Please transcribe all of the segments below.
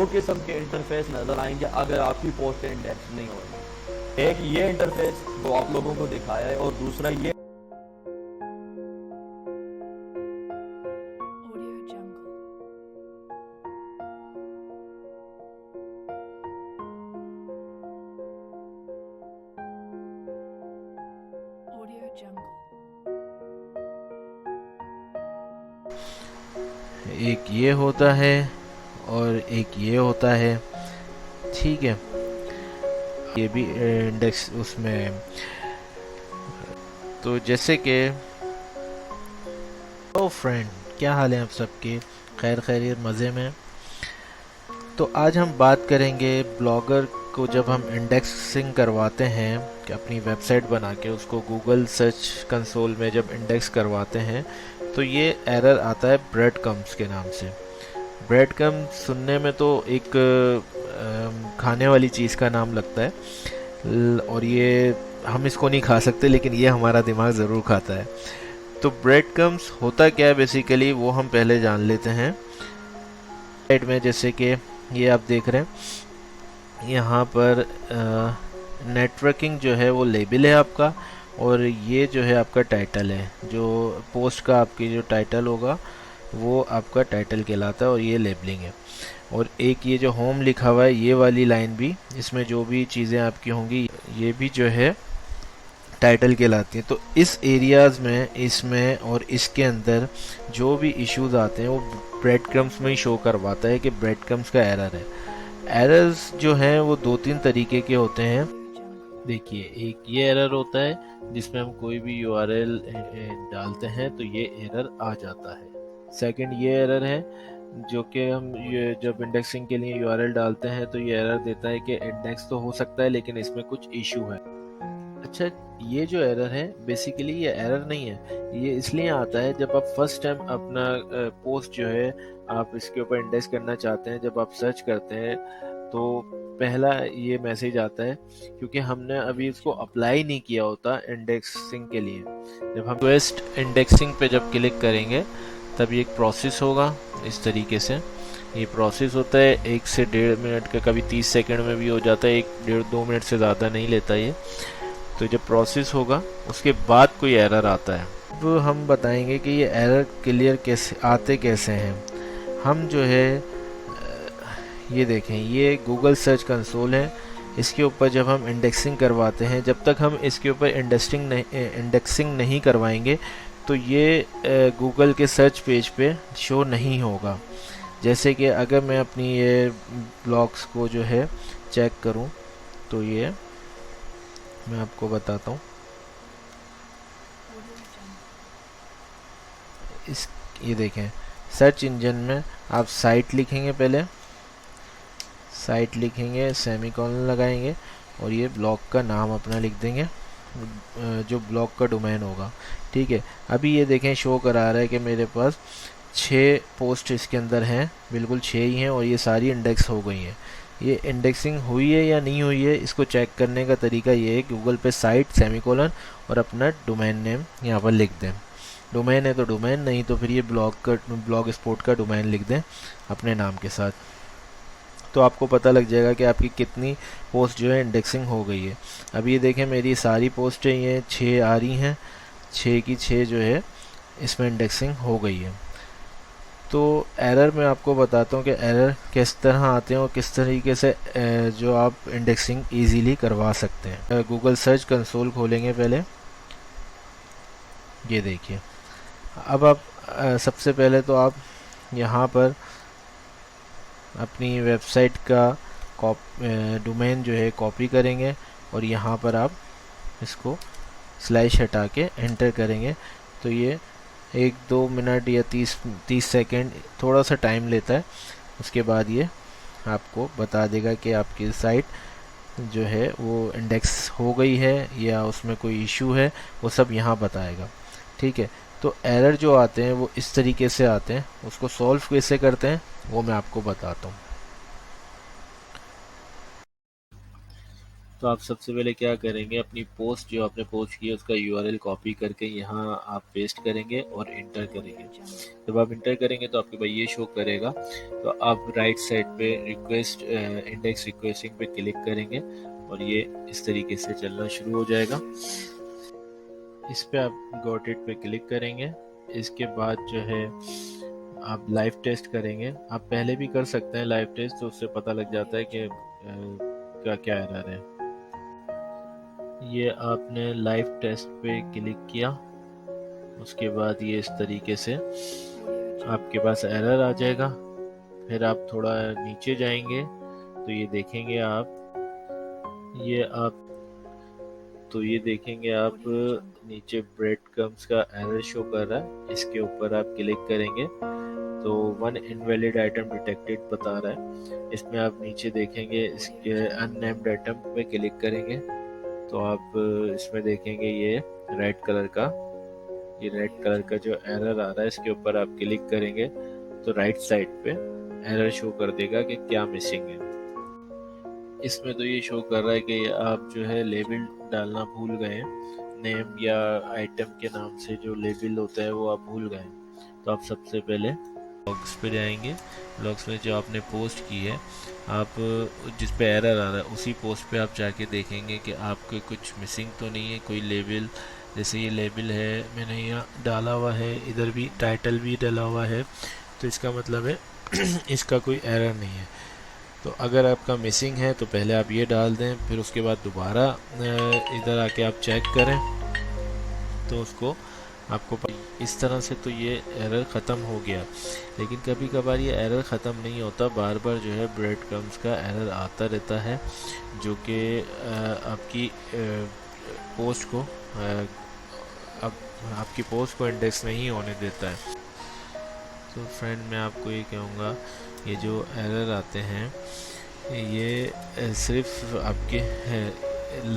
दो किस्म के इंटरफेस नज़र आएंगे अगर आपकी पोस्ट इंडेक्स नहीं हो रही। एक ये इंटरफेस जो आप लोगों को दिखाया है, और दूसरा ये एक ये होता है और एक ये होता है, ठीक है। ये भी इंडेक्स उसमें, तो जैसे कि ओ फ्रेंड, क्या हाल है आप सबके? खैर खैरियत, मज़े में। तो आज हम बात करेंगे ब्लॉगर को जब हम इंडेक्सिंग करवाते हैं कि अपनी वेबसाइट बना के उसको गूगल सर्च कंसोल में जब इंडेक्स करवाते हैं तो ये एरर आता है ब्रेड कम्स के नाम से। ब्रेड कम सुनने में तो एक खाने वाली चीज़ का नाम लगता है, और ये हम इसको नहीं खा सकते, लेकिन ये हमारा दिमाग ज़रूर खाता है। तो ब्रेड कम्स होता क्या है बेसिकली, वो हम पहले जान लेते हैं। साइड में जैसे कि ये आप देख रहे हैं, यहाँ पर नेटवर्किंग जो है वो लेबल है आपका, और ये जो है आपका टाइटल है। जो पोस्ट का आपकी जो टाइटल होगा वो आपका टाइटल कहलाता है, और ये लेबलिंग है। और एक ये जो होम लिखा हुआ है, ये वाली लाइन भी, इसमें जो भी चीज़ें आपकी होंगी ये भी जो है टाइटल कहलाती हैं। तो इस एरियाज़ में, इसमें और इसके अंदर जो भी इश्यूज आते हैं वो ब्रेड क्रम्स में ही शो करवाता है कि ब्रेड क्रम्स का एरर है। एरर्स जो हैं वो दो तीन तरीके के होते हैं। देखिए, एक ये एरर होता है जिसमें हम कोई भी यूआरएल डालते हैं तो ये एरर आ जाता है। सेकंड ये एरर है जो कि हम ये जब इंडेक्सिंग के लिए यूआरएल डालते हैं तो ये एरर देता है कि इंडेक्स तो हो सकता है लेकिन इसमें कुछ इशू है। अच्छा, ये जो एरर है बेसिकली ये एरर नहीं है, ये इसलिए आता है जब आप फर्स्ट टाइम अपना पोस्ट जो है आप इसके ऊपर इंडेक्स करना चाहते हैं। जब आप सर्च करते हैं तो पहला ये मैसेज आता है क्योंकि हमने अभी इसको अप्लाई नहीं किया होता इंडेक्सिंग के लिए। जब हम रिक्वेस्ट इंडेक्सिंग पे जब क्लिक करेंगे तब ये एक प्रोसेस होगा इस तरीके से। ये प्रोसेस होता है 1 से 1.5 मिनट का, कभी 30 सेकंड में भी हो जाता है, 1-1.5-2 मिनट से ज़्यादा नहीं लेता ये। तो जब प्रोसेस होगा उसके बाद कोई एरर आता है। अब हम बताएंगे कि ये एरर क्लियर कैसे आते कैसे हैं। हम जो है ये देखें, ये गूगल सर्च कंसोल है, इसके ऊपर जब हम इंडेक्सिंग करवाते हैं, जब तक हम इसके ऊपर इंडेक्सिंग नहीं करवाएंगे तो ये गूगल के सर्च पेज पे शो नहीं होगा। जैसे कि अगर मैं अपनी ये ब्लॉग्स को जो है चेक करूं तो ये मैं आपको बताता हूँ। इस ये देखें, सर्च इंजन में आप साइट लिखेंगे, पहले साइट लिखेंगे, सेमीकोलन लगाएंगे और ये ब्लॉग का नाम अपना लिख देंगे, जो ब्लॉग का डोमेन होगा। ठीक है, अभी ये देखें शो करा रहा है कि मेरे पास 6 पोस्ट इसके अंदर हैं, बिल्कुल 6 ही हैं, और ये सारी इंडेक्स हो गई हैं। ये इंडेक्सिंग हुई है या नहीं हुई है इसको चेक करने का तरीका ये है, गूगल पे साइट सेमीकोलन और अपना डोमेन नेम यहाँ पर लिख दें। डोमेन है तो डोमेन, नहीं तो फिर ये ब्लॉग स्पॉट का डोमेन लिख दें अपने नाम के साथ। तो आपको पता लग जाएगा कि आपकी कितनी पोस्ट जो है इंडेक्सिंग हो गई है। अब ये देखें, मेरी सारी पोस्टें ये 6 आ रही हैं, 6 की 6 जो है इसमें इंडेक्सिंग हो गई है। तो एरर मैं आपको बताता हूँ कि एरर किस तरह आते हैं और किस तरीके से जो आप इंडेक्सिंग इजीली करवा सकते हैं। गूगल सर्च कंसोल खोलेंगे पहले, ये देखिए। अब आप सबसे पहले तो आप यहाँ पर अपनी वेबसाइट का डोमेन जो है कॉपी करेंगे और यहाँ पर आप इसको स्लैश हटा के एंटर करेंगे। तो ये 1-2 मिनट या 30 सेकेंड थोड़ा सा टाइम लेता है। उसके बाद ये आपको बता देगा कि आपकी साइट जो है वो इंडेक्स हो गई है या उसमें कोई इशू है, वो सब यहाँ बताएगा। ठीक है, तो एरर जो आते हैं वो इस तरीके से आते हैं, उसको सॉल्व कैसे करते हैं वो मैं आपको बताता हूँ। तो आप सबसे पहले क्या करेंगे, अपनी पोस्ट जो आपने पोस्ट की है उसका यूआरएल कॉपी करके यहाँ आप पेस्ट करेंगे और इंटर करेंगे। जब आप इंटर करेंगे तो आपके पास ये शो करेगा। तो आप राइट साइड पे रिक्वेस्ट इंडेक्स रिक्वेस्टिंग पे क्लिक करेंगे और ये इस तरीके से चलना शुरू हो जाएगा। इस पे आप गॉट इट पे क्लिक करेंगे। इसके बाद जो है आप लाइव टेस्ट करेंगे। आप पहले भी कर सकते हैं लाइव टेस्ट, तो उससे पता लग जाता है कि क्या क्या एरर है। ये आपने लाइव टेस्ट पे क्लिक किया, उसके बाद ये इस तरीके से आपके पास एरर आ जाएगा। फिर आप थोड़ा नीचे जाएंगे तो ये देखेंगे आप नीचे ब्रेड क्रम्स का एरर शो कर रहा है। इसके ऊपर आप क्लिक करेंगे तो 1 इनवैलिड आइटम डिटेक्टेड बता रहा है। इसमें आप नीचे देखेंगे, इसके अननेम्ड आइटम पे क्लिक करेंगे तो आप इसमें देखेंगे ये रेड कलर का जो एरर आ रहा है, इसके ऊपर आप क्लिक करेंगे तो राइट साइड पे एरर शो कर देगा कि क्या मिसिंग है। इसमें तो ये शो कर रहा है कि आप जो है लेबल डालना भूल गए हैं, नेम या आइटम के नाम से जो लेबल होता है वो आप भूल गए हैं। तो आप सबसे पहले ब्लॉग्स पे जाएंगे। ब्लॉग्स में जो आपने पोस्ट की है, आप जिस पे एरर आ रहा है उसी पोस्ट पे आप जाके देखेंगे कि आपके कुछ मिसिंग तो नहीं है, कोई लेबल। जैसे ये लेबल है, मैंने यहाँ डाला हुआ है, इधर भी टाइटल भी डाला हुआ है, तो इसका मतलब है इसका कोई एरर नहीं है। तो अगर आपका मिसिंग है तो पहले आप ये डाल दें, फिर उसके बाद दोबारा इधर आके आप चेक करें तो उसको आपको इस तरह से तो ये एरर ख़त्म हो गया। लेकिन कभी कभार ये एरर ख़त्म नहीं होता, बार बार जो है ब्रेड क्रम्स का एरर आता रहता है, जो कि आपकी पोस्ट को आपकी पोस्ट को इंडेक्स नहीं होने देता है। तो फ्रेंड, मैं आपको ये कहूँगा, ये जो एरर आते हैं ये सिर्फ आपके हैं,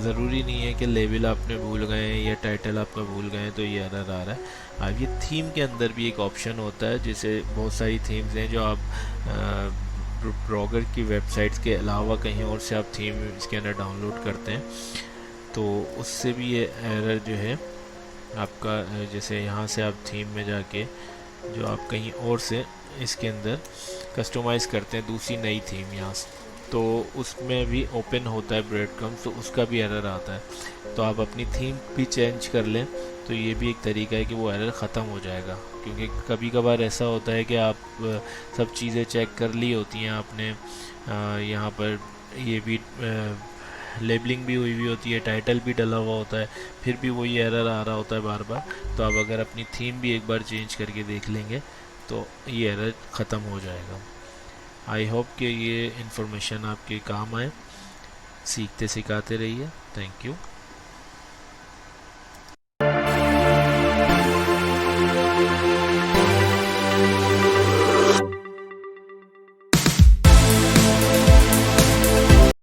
ज़रूरी नहीं है कि लेबल आपने भूल गए हैं या टाइटल आपका भूल गए हैं तो ये एरर आ रहा है। अब ये थीम के अंदर भी एक ऑप्शन होता है, जैसे बहुत सारी थीम्स हैं जो आप ब्लॉगर की वेबसाइट्स के अलावा कहीं और से आप थीम इसके अंदर डाउनलोड करते हैं, तो उससे भी ये एरर जो है आपका, जैसे यहाँ से आप थीम में जाके जो आप कहीं और से इसके अंदर कस्टमाइज़ करते हैं दूसरी नई थीम यहाँ से, तो उसमें भी ओपन होता है ब्रेड क्रम्स, तो उसका भी एरर आता है। तो आप अपनी थीम भी चेंज कर लें तो ये भी एक तरीका है कि वो एरर ख़त्म हो जाएगा। क्योंकि कभी कभार ऐसा होता है कि आप सब चीज़ें चेक कर ली होती हैं आपने, यहाँ पर ये भी लेबलिंग भी हुई होती है, टाइटल भी डला हुआ होता है, फिर भी वही एरर आ रहा होता है बार बार। तो आप अगर अपनी थीम भी एक बार चेंज करके देख लेंगे तो ये एरर ख़त्म हो जाएगा। आई होप कि ये इन्फॉर्मेशन आपके काम आए। सीखते सिखाते रहिए। Thank you.